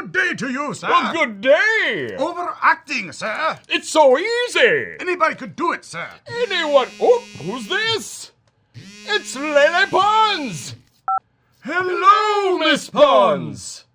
good day to you, sir. Well, good day. Overacting, sir. It's so easy. Anybody could do it, sir. Anyone. Oh, who's this? It's Lele Pons. Hello, Miss Pons.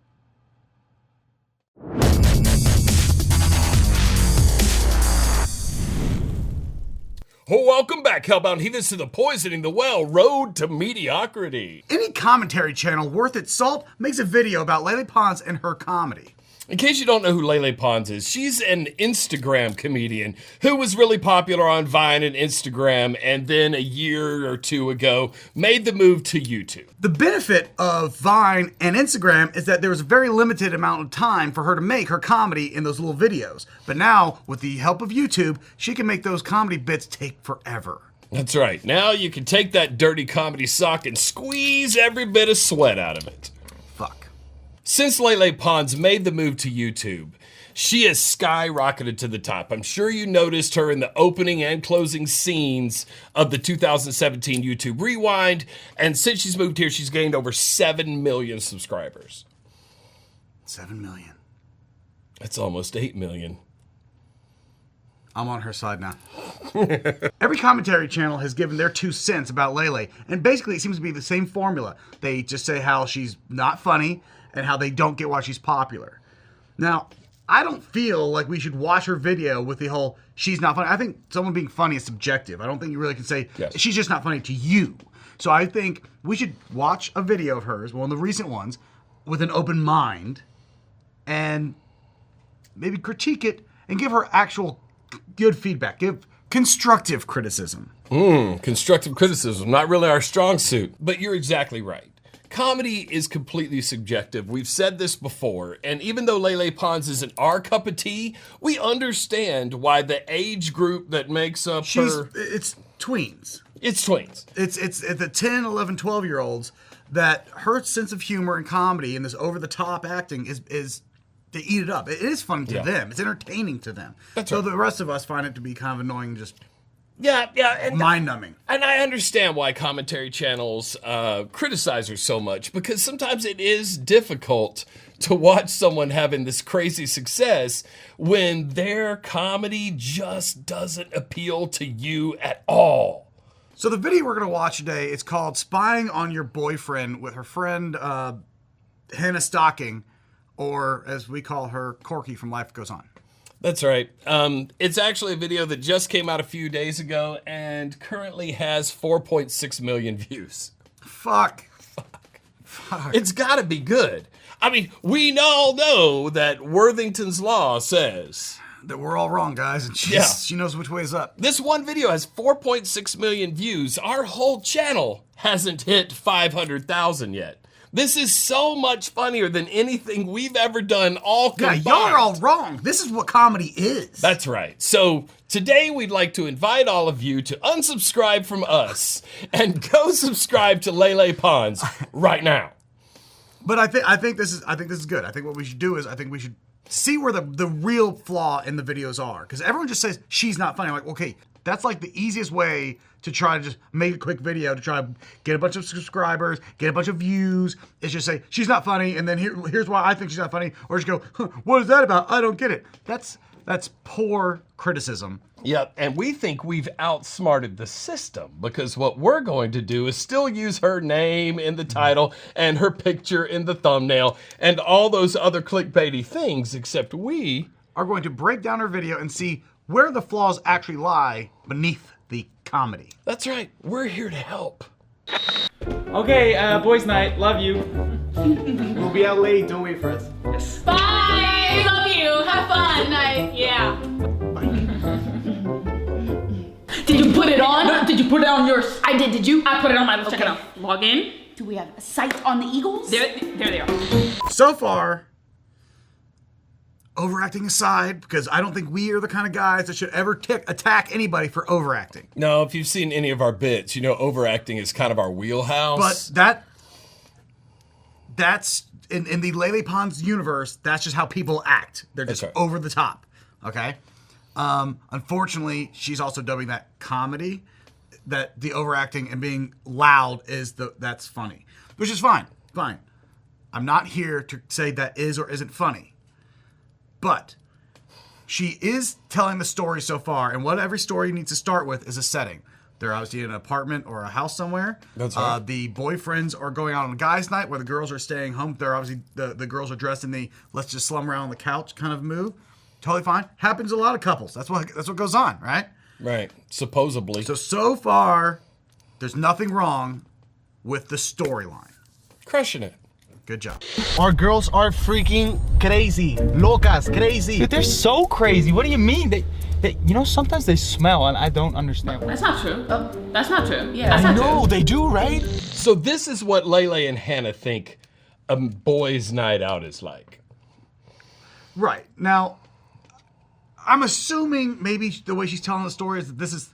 Oh, welcome back, Hellbound Heathens, to the Poisoning the Well Road to Mediocrity. Any commentary channel worth its salt makes a video about Lele Pons and her comedy. In case you don't know who Lele Pons is, she's an Instagram comedian who was really popular on Vine and Instagram, and then a year or two ago made the move to YouTube. The benefit of Vine and Instagram is that there was a very limited amount of time for her to make her comedy in those little videos. But now, with the help of YouTube, she can make those comedy bits take forever. That's right. Now you can take that dirty comedy sock and squeeze every bit of sweat out of it. Fuck. Since Lele Pons made the move to YouTube, she has skyrocketed to the top. I'm sure you noticed her in the opening and closing scenes of the 2017 YouTube Rewind, and since she's moved here, she's gained over 7 million subscribers. 7 million. That's almost 8 million. I'm on her side now. Every commentary channel has given their 2 cents about Lele, and basically it seems to be the same formula. They just say how she's not funny and how they don't get why she's popular. Now, I don't feel like we should watch her video with the whole she's not funny. I think someone being funny is subjective. I don't think you really can say she's just not funny to you. So I think we should watch a video of hers, one of the recent ones, with an open mind and maybe critique it and give her actual good feedback. Give constructive criticism. Constructive criticism, not really our strong suit. But you're exactly right. Comedy is completely subjective. We've said this before, and even though Lele Pons isn't our cup of tea, we understand why the age group that makes up her... It's tweens. It's tweens. It's the 10, 11, 12-year-olds that her sense of humor and comedy and this over-the-top acting is they eat it up. It is funny to them. It's entertaining to them. So the rest of us find it to be kind of annoying, just and mind-numbing. And I understand why commentary channels criticize her so much, because sometimes it is difficult to watch someone having this crazy success when their comedy just doesn't appeal to you at all. So the video we're going to watch today is called Spying on Your Boyfriend with her friend Hannah Stocking, or as we call her, Corky from Life Goes On. That's right. It's actually a video that just came out a few days ago and currently has 4.6 million views. Fuck. It's gotta be good. I mean, we all know that Worthington's Law says that we're all wrong, guys, and she knows which way is up. This one video has 4.6 million views. Our whole channel hasn't hit 500,000 yet. This is so much funnier than anything we've ever done all combined. Yeah, y'all are all wrong. This is what comedy is. That's right. So today we'd like to invite all of you to unsubscribe from us and go subscribe to Lele Pons right now. But I think this is good. I think what we should do is we should see where the real flaw in the videos are, because everyone just says she's not funny. I'm like, okay, that's like the easiest way to try to just make a quick video to try to get a bunch of subscribers, get a bunch of views. It's just say, she's not funny, and then here's why I think she's not funny. Or just go, what is that about? I don't get it. That's poor criticism. Yep, and we think we've outsmarted the system, because what we're going to do is still use her name in the title and her picture in the thumbnail and all those other clickbaity things, except we are going to break down her video and see where the flaws actually lie beneath the comedy. That's right. We're here to help. Okay, boys' night. Love you. We'll be out late. Don't wait for us. Yes. Bye. Love you. Have fun. Night. Yeah. Did you put it on? No, did you put it on yours? I did. Did you? I put it on mine. Let's check it out. Log in. Do we have a sight on the Eagles? There they are. So far, overacting aside, because I don't think we are the kind of guys that should ever attack anybody for overacting. No, if you've seen any of our bits, you know overacting is kind of our wheelhouse. But that's in the Lele Pons universe, that's just how people act. They're just over the top. Okay? Unfortunately, she's also dubbing that comedy, that the overacting and being loud is that's funny. Which is fine. Fine. I'm not here to say that is or isn't funny. But she is telling the story so far, and what every story needs to start with is a setting. They're obviously in an apartment or a house somewhere. That's right. The boyfriends are going out on a guy's night where the girls are staying home. They're obviously, the girls are dressed in the let's just slum around on the couch kind of move. Totally fine. Happens to a lot of couples. That's what goes on, right? Right. Supposedly. So far, there's nothing wrong with the storyline. Crushing it. Good job. Our girls are freaking crazy. Locas, crazy. Dude, they're so crazy. What do you mean? They you know, sometimes they smell and I don't understand. That's not true. That's not true. Yeah. That's not No, true. they do, right? So this is what Lele and Hannah think a boys' night out is like. Right. Now, I'm assuming maybe the way she's telling the story is that this is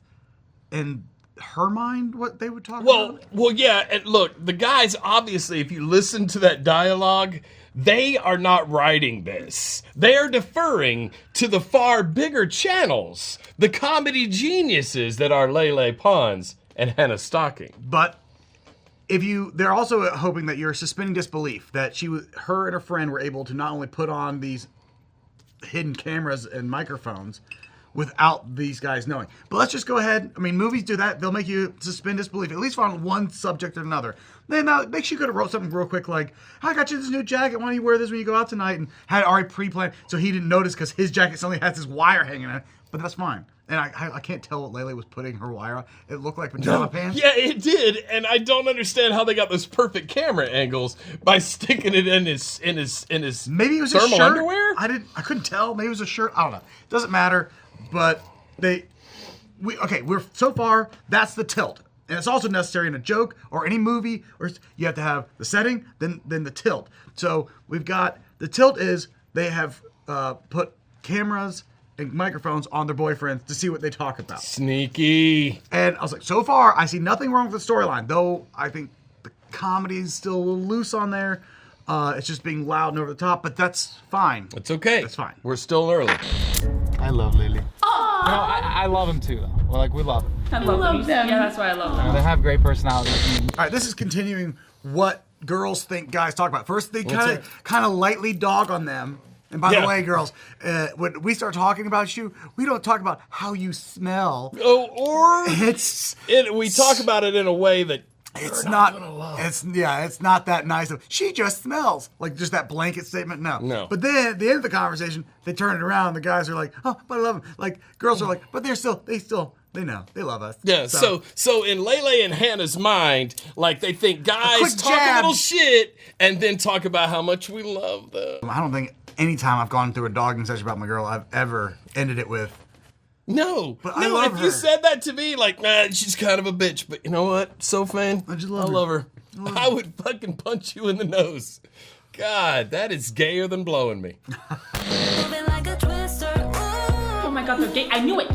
in her mind what they would talk about. Well, yeah, and look, the guys, obviously, if you listen to that dialogue, they are not writing this. They are deferring to the far bigger channels, the comedy geniuses that are Lele Pons and Hannah Stocking. But they're also hoping that you're suspending disbelief that her and her friend were able to not only put on these hidden cameras and microphones without these guys knowing. But let's just go ahead. I mean, movies do that. They'll make you suspend disbelief, at least on one subject or another. Then make sure you could have wrote something real quick like, I got you this new jacket. Why don't you wear this when you go out tonight? And had it already pre-planned so he didn't notice because his jacket suddenly has this wire hanging on it. But that's fine. And I can't tell what Lele was putting her wire on. It looked like pajama pants. Yeah, it did, and I don't understand how they got those perfect camera angles by sticking it in his Maybe it was a thermal shirt. underwear. I couldn't tell. Maybe it was a shirt. I don't know. Doesn't matter. But we're so far. That's the tilt, and it's also necessary in a joke or any movie. Or you have to have the setting, then the tilt. So we've got the tilt is they have put cameras and microphones on their boyfriends to see what they talk about. Sneaky. And I was like, so far, I see nothing wrong with the storyline, though I think the comedy is still a little loose on there. It's just being loud and over the top, but that's fine. It's okay. That's fine. We're still early. I love Lily. You know, I love them too, though. Well, like, we love them. I love them. Yeah, that's why I love them. They have great personalities. All right, this is continuing what girls think guys talk about. First, they kind of lightly dog on them. And by the way, girls, when we start talking about you, we don't talk about how you smell. Oh, or we talk about it in a way that it's not that nice. She just smells like just that blanket statement. No. But then at the end of the conversation, they turn it around. The guys are like, "Oh, but I love them." Like girls are like, "But they know they love us." Yeah. So in Lele and Hannah's mind, like they think guys talk a little shit and then talk about how much we love them. I don't think anytime I've gone through a dogging session about my girl, I've ever ended it with, No, I love if her. you said that to me, like, nah, she's kind of a bitch, but you know what? So Fain, I love her. I would fucking punch you in the nose. God, that is gayer than blowing me. Oh my God, they're gay. I knew it.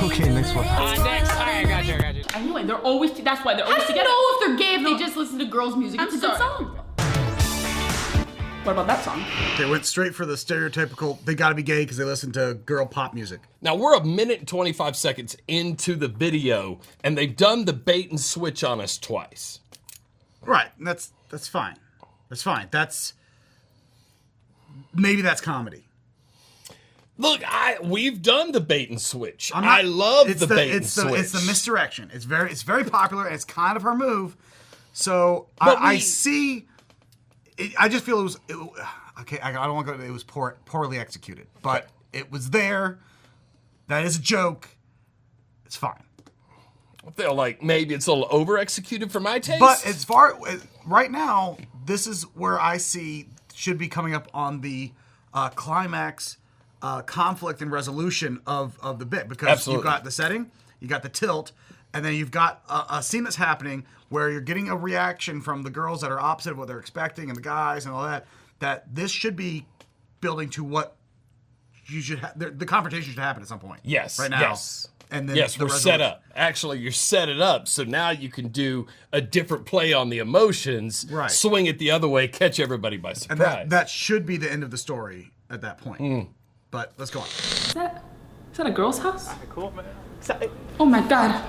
Okay, next one. Next. All right, I got you. I knew it. They're always. That's why they're always I don't together. know if they're gay if they just listen to girls' music. It's a good sorry. song. What about that song? they went straight for the stereotypical, they gotta be gay because they listen to girl pop music. Now we're 1 minute and 25 seconds into the video, and they've done the bait and switch on us twice. Right, and that's fine. That's fine. Maybe that's comedy. Look, we've done the bait and switch. I love the bait and switch. It's the misdirection. It's very popular, and it's kind of her move. So I see. I just feel it was okay. I don't want to go. It was poorly executed, but it was there. That is a joke. It's fine. I feel like maybe it's a little over executed for my taste. But as far right now, this is where I see should be coming up on the climax, conflict and resolution of the bit, because you've got the setting, you got the tilt, and then you've got a scene that's happening where you're getting a reaction from the girls that are opposite of what they're expecting and the guys and all that. That this should be building to what you should have. The confrontation should happen at some point. Yes. Right now. Yes. And then yes, we're set up. Actually, you're set it up, so now you can do a different play on the emotions, right. Swing it the other way, catch everybody by surprise. And that should be the end of the story at that point. But let's go on. Is that a girl's house? Cool, man. Oh my God.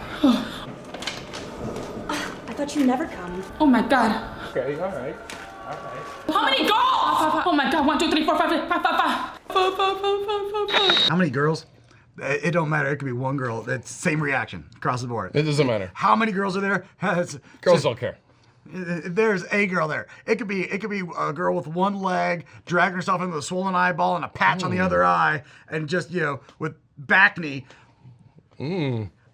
I thought you'd never come. Oh my God. Okay, all right. How many girls? Oh my God, 1, 2, 3, 4, 5, 6, 5, 5, 5. How many girls? It don't matter. It could be one girl. It's same reaction across the board. It doesn't matter. How many girls are there? Girls don't care. There's a girl there. It could be a girl with one leg dragging herself into a swollen eyeball and a patch on the other eye, and just with back knee.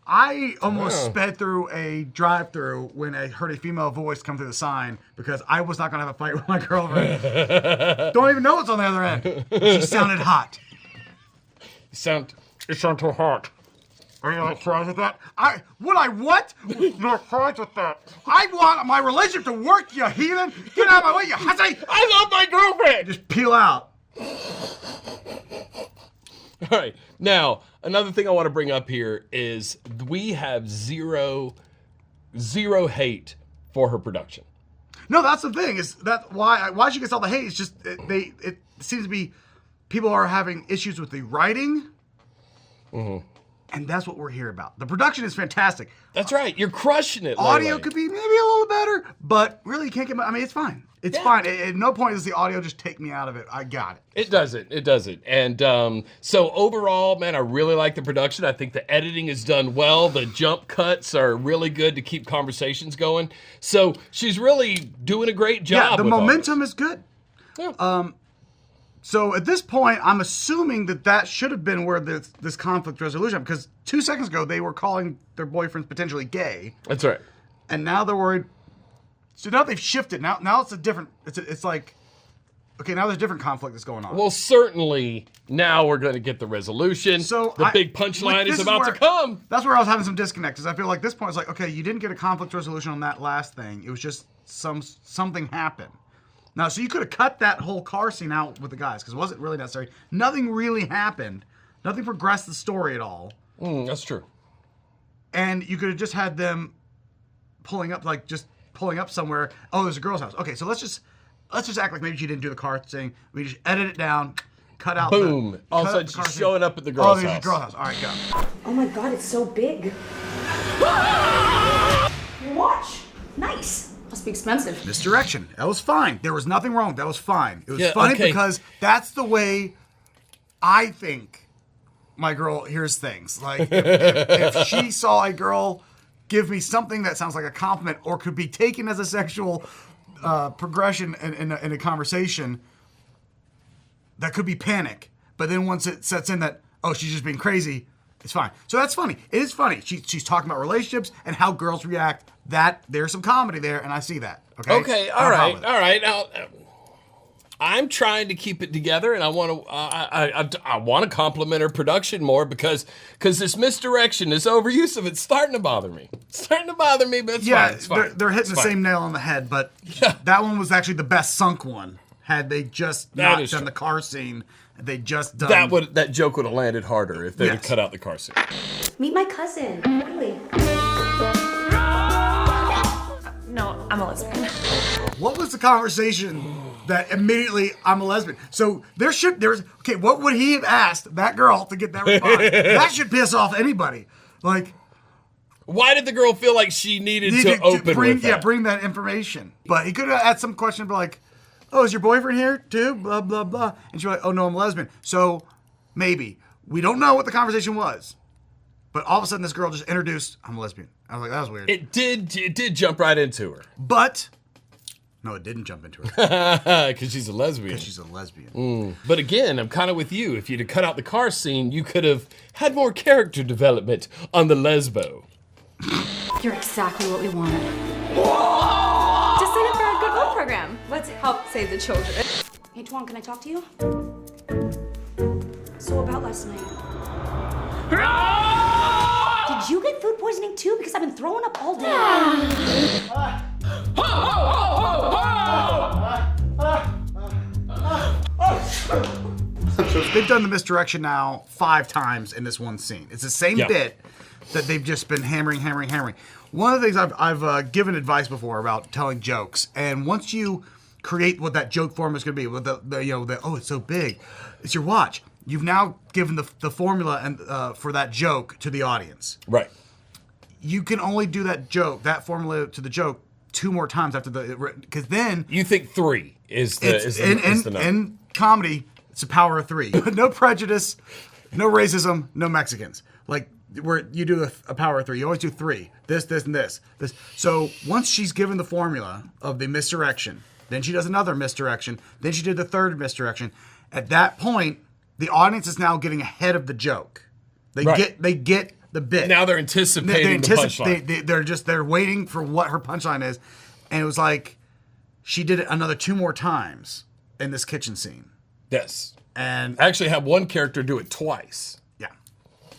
I almost sped through a drive-through when I heard a female voice come through the sign because I was not going to have a fight with my girlfriend. Don't even know what's on the other end. She sounded hot. You sound too hot. Are you not fries with that? What? Not fries with that. I want my relationship to work, you heathen. Get out of my way, you hussy. I love my girlfriend. Just peel out. All right. Now, another thing I want to bring up here is we have zero hate for her production. No, that's the thing. Is that why she gets all the hate? It's just it seems to be people are having issues with the writing. And that's what we're here about. The production is fantastic. That's right. You're crushing it. Audio Lele. could be maybe a little better, but really you can't get. I mean, it's fine. It's fine. At no point does the audio just take me out of it. I got it. It doesn't. It doesn't. And so overall, man, I really like the production. I think the editing is done well. The jump cuts are really good to keep conversations going. So she's really doing a great job. Yeah, the with all momentum this. is good. Yeah. So at this point, I'm assuming that should have been where this conflict resolution, because 2 seconds ago they were calling their boyfriends potentially gay, That's right. and now they're worried. So now they've shifted. Now it's a different. It's like, okay, now there's a different conflict that's going on. Well, certainly now we're going to get the resolution. So the big punchline this is about to come. That's where I was having some disconnect, because I feel like this point is like, okay, you didn't get a conflict resolution on that last thing. It was just something happened. Now, so you could have cut that whole car scene out with the guys, because it wasn't really necessary. Nothing really happened. Nothing progressed the story at all. That's true. And you could have just had them pulling up somewhere. Oh, there's a girl's house. Okay, so let's just act like maybe she didn't do the car thing. We just edit it down, cut out. Boom! All of a sudden she's showing up at the girl's there's house. your girl's house. All right, go. Oh my God, it's so big. Your watch. Nice. Must be expensive. Misdirection. That was fine. There was nothing wrong. That was fine. It was Yeah, funny okay. because that's the way I think my girl hears things. Like, if she saw a girl give me something that sounds like a compliment or could be taken as a sexual progression in a conversation, that could be panic. But then once it sets in that, oh, she's just being crazy, it's fine. So that's funny. It is funny. She's talking about relationships and how girls react. That there's some comedy there, and I see that. Okay. Okay. All right. All right. Now, I'm trying to keep it together, and I want to. I want to compliment her production more because this misdirection, this overuse of it's starting to bother me. It's starting to bother me, but it's fine. It's fine. They're hitting the same nail on the head, but that one was actually the best sunk one. Had they just not done the car scene, they just done that joke would have landed harder if they had cut out the car scene. Meet my cousin. Really? No, I'm a lesbian. What was the conversation that immediately I'm a lesbian? So what would he have asked that girl to get that response? That should piss off anybody. Like, why did the girl feel like she needed to open with that? Bring that information. But he could have had some question like, oh, is your boyfriend here too? Blah, blah, blah. And she's like, oh, no, I'm a lesbian. So maybe. We don't know what the conversation was. But all of a sudden, this girl just introduced, I'm a lesbian. I was like, that was weird. It did jump right into her. But, no, it didn't jump into her. Because she's a lesbian. Because she's a lesbian. But again, I'm kind of with you. If you'd have cut out the car scene, you could have had more character development on the lesbo. You're exactly what we wanted. Just sign up for our Goodwill program. Let's help save the children. Hey, Tuan, can I talk to you? So about last night. Did you get food poisoning too? Because I've been throwing up all day. So they've done the misdirection now 5 times in this one scene. It's the same bit that they've just been hammering. One of the things I've given advice before about telling jokes, and once you create what that joke form is going to be, with the oh, it's so big, it's your watch. You've now given the formula and for that joke to the audience. Right. You can only do that formula to the joke 2 more times after because then You think 3 is the number. in comedy, it's a power of 3. No prejudice, no racism, no Mexicans. Like where you do a power of 3, you always do 3. This, and this. So once she's given the formula of the misdirection, then she does another misdirection, then she did the third misdirection. At that point, the audience is now getting ahead of the joke. They get the bit. Now they're anticipating the punchline. They're waiting for what her punchline is. And it was like she did it another 2 more times in this kitchen scene. Yes. And I actually have one character do it twice. yeah.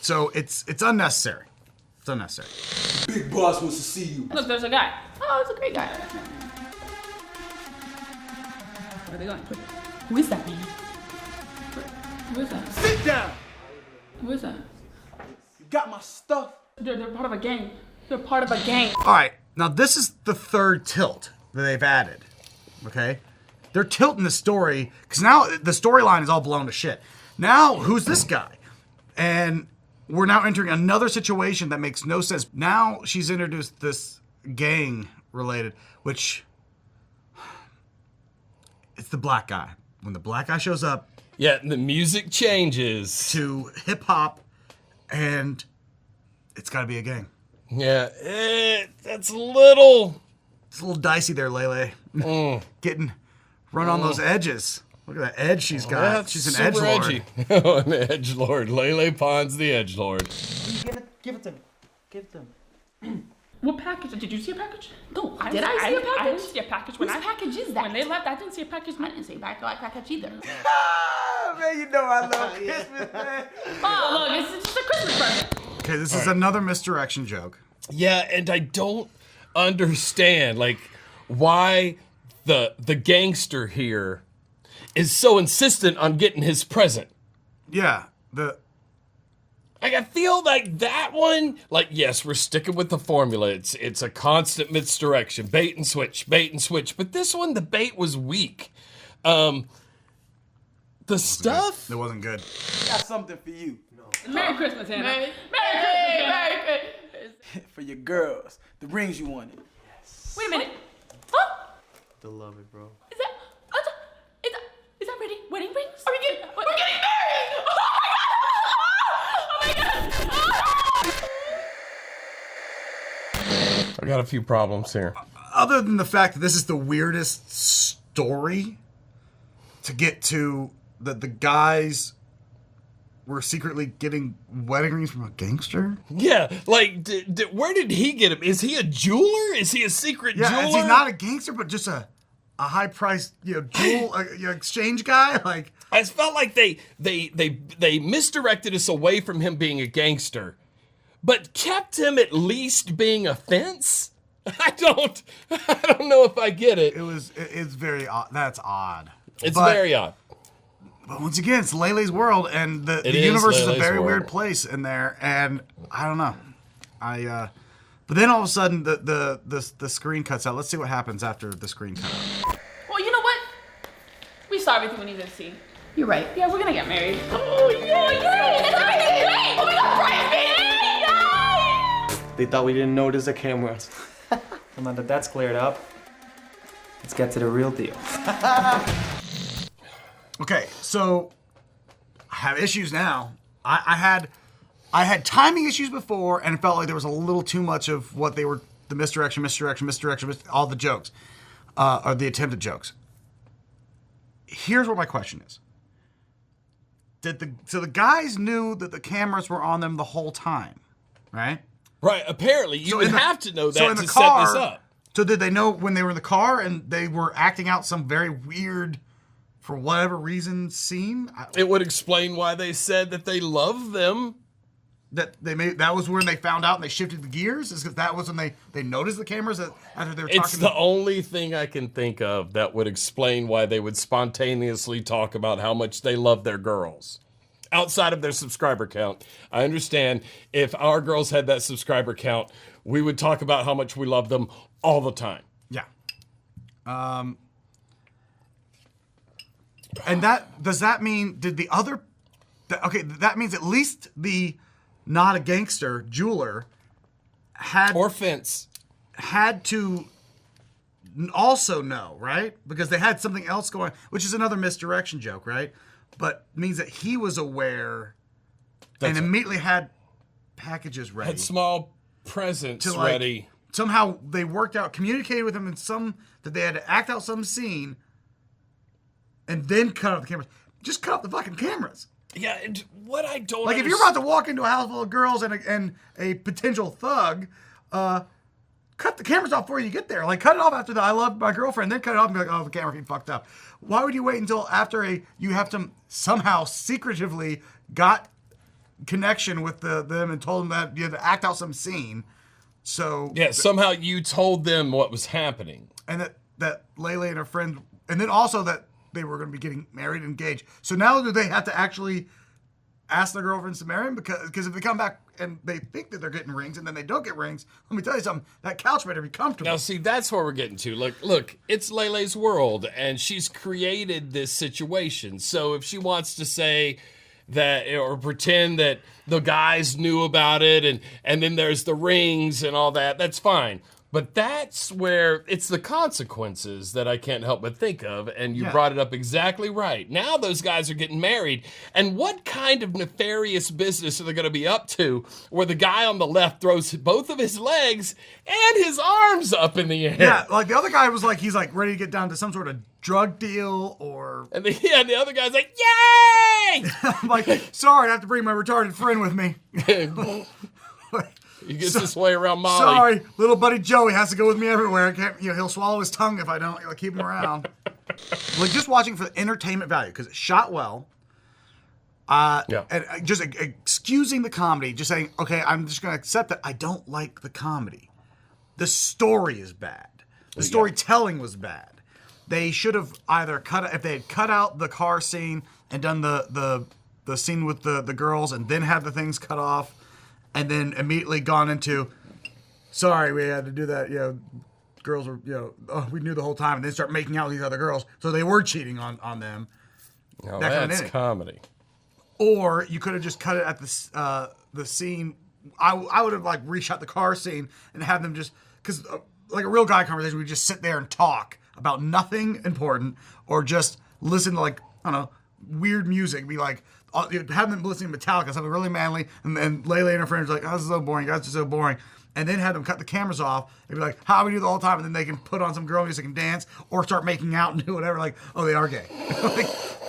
So it's unnecessary. It's unnecessary. Big boss wants to see you. Look, there's a guy. Oh, it's a great guy. Where are they going? Who is that man? Who is that? Sit down. Who is that? You got my stuff. They're part of a gang. They're part of a gang. All right. Now this is the third tilt that they've added. Okay? They're tilting the story because now the storyline is all blown to shit. Now, who's this guy? And we're now entering another situation that makes no sense. Now she's introduced this gang related, which it's the black guy. When the black guy shows up, Yeah, and the music changes. to hip hop, and it's got to be a gang. Yeah, that's a little. It's a little dicey there, Lele. Getting run on those edges. Look at that edge she's got. That's She's an super edgelord. edgy. Oh, an edgelord. Lele Pons, the edgelord. Give it to him. Give it to him. What package? Did you see a package? No. Did I see a I package? didn't see a package. Whose package is that? When they left, I didn't see a package. I didn't see a package either. Man, you know I love Christmas, man. Oh, look, it's just a Christmas present. Okay, this is another misdirection joke. Yeah, and I don't understand, like, why the gangster here is so insistent on getting his present. Yeah, Like, I feel like that one, like, yes, we're sticking with the formula. It's a constant misdirection, bait and switch. But this one, the bait was weak. The stuff. it wasn't good. Got something for you. Merry Christmas, Hannah. Merry Christmas. For your girls. The rings you wanted. Wait a minute. Huh? Still love it, bro. Is that wedding rings? Are we getting married? Oh my god! I got a few problems here. Other than the fact that this is the weirdest story to get to that the guys were secretly getting wedding rings from a gangster. Yeah, like, where did he get him? Is he a jeweler? Is he a secret Yeah, jeweler? and he's not a gangster, but just a high-priced, jewel exchange guy. Like, I felt like they misdirected us away from him being a gangster, but kept him at least being a fence. I don't know if I get it. it's very odd. That's odd. It's But- very odd. But once again, it's Lele's world, and the It is universe is a Lele's very world. weird place in there. And I don't know. But then all of a sudden, the screen cuts out. Let's see what happens after the screen cuts out. Well, you know what? We saw everything we needed to see. You're right. Yeah, we're gonna get married. Oh, yay! It's everything great! Oh my god, Bryce! They thought we didn't notice the cameras. Well, now that that's cleared up, let's get to the real deal. Okay, so I have issues now. I had timing issues before, and it felt like there was a little too much of what they were, the misdirection, all the jokes, or the attempted jokes. Here's what my question is. So the guys knew that the cameras were on them the whole time, right? Right, apparently you So would in the- have to know so that in to the set this car- up. So did they know when they were in the car and they were acting out some very weird, for whatever reason, scene? It would explain why they said that they love them. That was when they found out and they shifted the gears? Is because that was when they noticed the cameras after they were It's talking? the only thing I can think of that would explain why they would spontaneously talk about how much they love their girls. Outside of their subscriber count. I understand if our girls had that subscriber count, we would talk about how much we love them all the time. Yeah. And does that mean, that means at least the not a gangster jeweler Or fence. had to also know, right? Because they had something else going, which is another misdirection joke, right? But means that he was aware and immediately had packages ready. Had small presents ready. Somehow they worked out, communicated with him that they had to act out some scene and then cut off the cameras. Just cut off the fucking cameras. Yeah, and what I don't Like, if you're about to walk into a house full of girls and a potential thug, cut the cameras off before you get there. Like, cut it off after the I love my girlfriend, then cut it off and be like, oh, the camera came fucked up. Why would you wait until after you have to somehow secretively got connection with them and told them that you had to act out some scene? So yeah, somehow you told them what was happening. And that Lele and her friend, and then also that they were going to be getting married and engaged. So now do they have to actually ask their girlfriends to marry him? Because if they come back and they think that they're getting rings and then they don't get rings, let me tell you something, that couch better be comfortable. Now, see, that's where we're getting to. Look, it's Lele's world, and she's created this situation. So if she wants to say that or pretend that the guys knew about it and then there's the rings and all that, that's fine. But that's where it's the consequences that I can't help but think of, and you brought it up exactly right. Now those guys are getting married, and what kind of nefarious business are they going to be up to where the guy on the left throws both of his legs and his arms up in the air? Yeah, like the other guy was like, he's like ready to get down to some sort of drug deal or... And the other guy's like, yay! I'm like, sorry, I have to bring my retarded friend with me. He gets his way around Molly. Sorry, little buddy Joey has to go with me everywhere. I can't, he'll swallow his tongue if I don't keep him around. Like, just watching for the entertainment value, because it's shot well. And just excusing the comedy, just saying, okay, I'm just going to accept that I don't like the comedy. The story is bad. The storytelling was bad. They should have either if they had cut out the car scene and done the scene with the girls and then had the things cut off, and then immediately gone into, sorry, we had to do that, girls were, we knew the whole time, and then start making out with these other girls, so they were cheating on them. No, that's comedy. Or you could have just cut it at the scene. I would have like reshot the car scene and had them just, because like a real guy conversation, we just sit there and talk about nothing important, or just listen to like, I don't know, weird music, be like, have them listening to Metallica, something really manly, and then Lele and her friends are like, oh, this is so boring, guys, this is so boring. And then have them cut the cameras off and be like, how we do the whole time, and then they can put on some girl music and dance, or start making out and do whatever, like, oh, they are gay.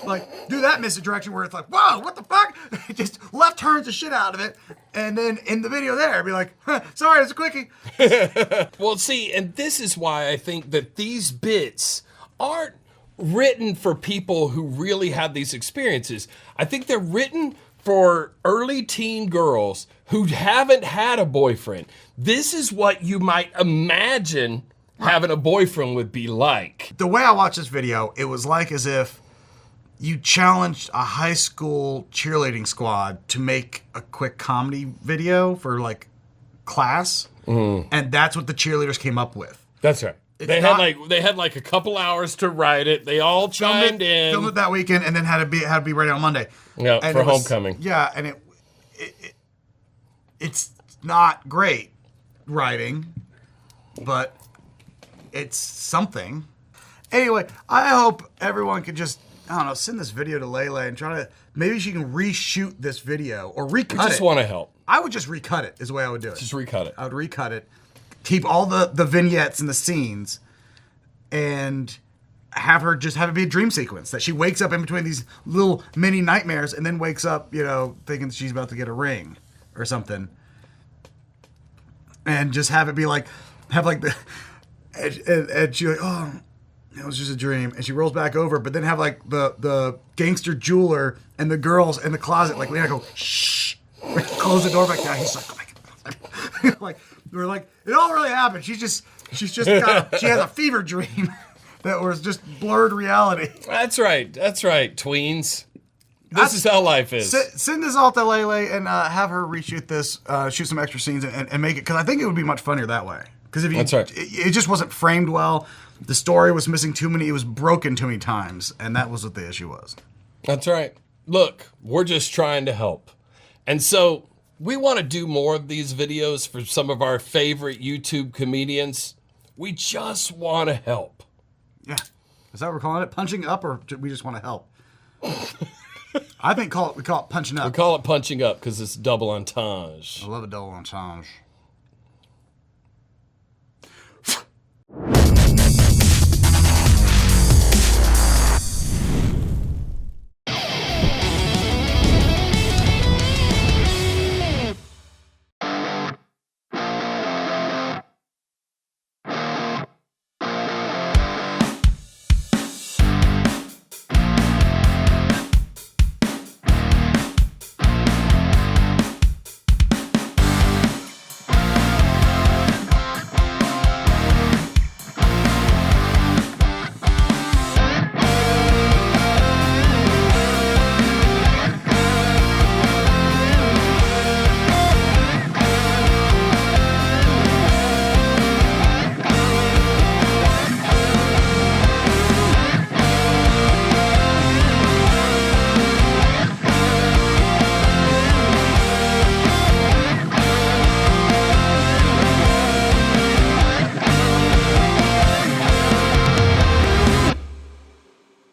like, do that misdirection where it's like, whoa, what the fuck? Just left turns the shit out of it, and then in the video there, be like, sorry, it's a quickie. Well, see, and this is why I think that these bits aren't written for people who really have these experiences. I think they're written for early teen girls who haven't had a boyfriend. This is what you might imagine having a boyfriend would be like. The way I watched this video, it was like as if you challenged a high school cheerleading squad to make a quick comedy video for like class, and that's what the cheerleaders came up with. That's right. They had like a couple hours to write it. They all chimed in. Filmed it that weekend, and then had to be ready on Monday. Yeah, and for homecoming. And it's not great writing, but it's something. Anyway, I hope everyone could just, I don't know, send this video to Lele and try to, maybe she can reshoot this video or recut it. I just want to help. I would just recut it is the way I would do it. Just recut it. I would recut it. Keep all the vignettes and the scenes, and have it be a dream sequence that she wakes up in between these little mini nightmares and then wakes up, thinking she's about to get a ring or something. And just have it be like, and she's like, oh, it was just a dream. And she rolls back over, but then have like the gangster jeweler and the girls in the closet, like, we gotta go, shh, close the door back down. He's like, oh my God. Like, we're like, it all really happened. She has a fever dream that was just blurred reality. That's right, tweens. This is how life is. Send this all to Lele and have her reshoot this, shoot some extra scenes and make it, because I think it would be much funnier that way. Because that's right. It just wasn't framed well. The story was missing it was broken too many times, and that was what the issue was. That's right. Look, we're just trying to help. And so we want to do more of these videos for some of our favorite YouTube comedians. We just want to help. Yeah. Is that what we're calling it? Punching up, or do we just want to help? I think we call it punching up. We call it punching up because it's double entendre. I love a double entendre.